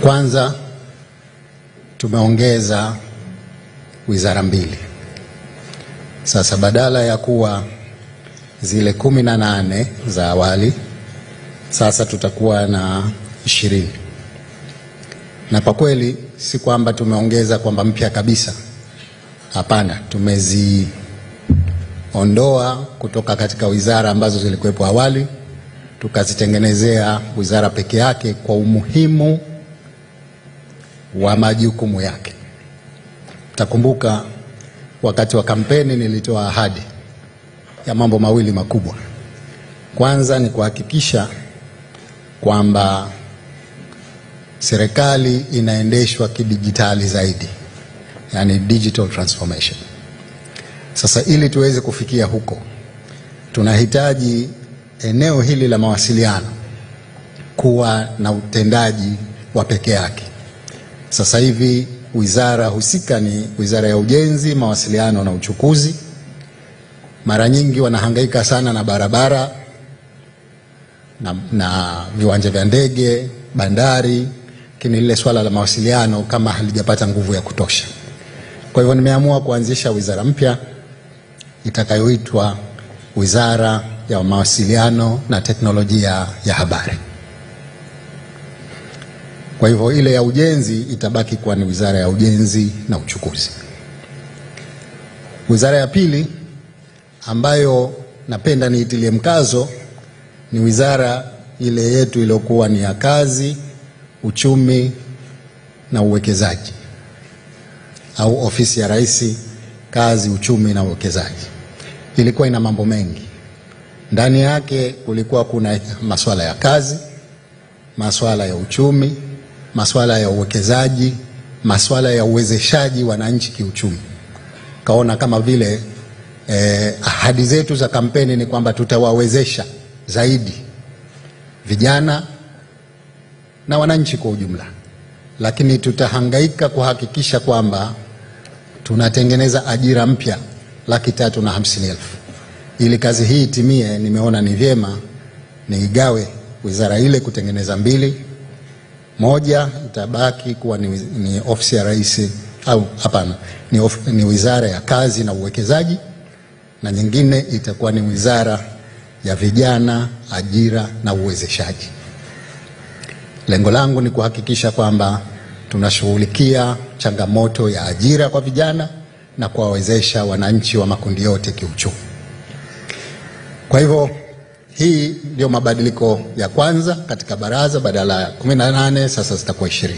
Kwanza tumeongeza wizara mbili. Sasa badala ya kuwa zile 18 za awali, sasa tutakuwa na 20. Na kwa kweli si kwamba tumeongeza kwamba mpya kabisa. Hapana, tumeziondoa kutoka katika wizara ambazo zilikuwepo awali, tukazitengenezea wizara peke yake kwa umuhimu wa majukumu yake. Takumbuka wakati wa kampeni nilitoa ahadi ya mambo mawili makubwa. Kwanza ni kuhakikisha kwamba serikali inaendeshwa kidijitali zaidi, yani digital transformation. Sasa ili tuweze kufikia huko, tunahitaji eneo hili la mawasiliano kuwa na utendaji wa peke yake. Sasa hivi wizara husika ni Wizara ya Ujenzi, Mawasiliano na Uchukuzi. Mara nyingi wanahangaika sana na barabara na viwanja vya ndege, bandari, lakini lile swala la mawasiliano kama halijapata nguvu ya kutosha. Kwa hivyo nimeamua kuanzisha wizara mpya itakayoitwa Wizara ya Mawasiliano na Teknolojia ya Habari. Kwa hivyo ile ya ujenzi itabaki kuwa ni Wizara ya Ujenzi na Uchukuzi. Wizara ya pili ambayo napenda niitilie mkazo ni wizara ile yetu iliyokuwa ni ya Kazi, Uchumi na Uwekezaji, au Ofisi ya Rais, Kazi, Uchumi na Uwekezaji. Ilikuwa ina mambo mengi. Ndani yake kulikuwa kuna masuala ya kazi, masuala ya uchumi, masuala ya uwekezaji, masuala ya uwezeshaji wananchi kiuchumi. Kaona kama vile ahadi zetu za kampeni ni kwamba tutawawezesha zaidi vijana na wananchi kwa ujumla, lakini tutahangaika kuhakikisha kwamba tunatengeneza ajira mpya 350,000. Ili kazi hii itimie, nimeona ni vyema niigawe wizara ile kutengeneza mbili. Moja itabaki kuwa ni Ofisi ya Rais, au hapana, ni Wizara ya Kazi na Uwekezaji, na nyingine itakuwa ni Wizara ya Vijana, Ajira na Uwezeshaji. Lengo langu ni kuhakikisha kwamba tunashughulikia changamoto ya ajira kwa vijana na kuwawezesha wananchi wa makundi yote kiuchumi. Kwa hivyo hii ndio mabadiliko ya kwanza katika baraza. Badala ya 18 sasa zitakuwa 20.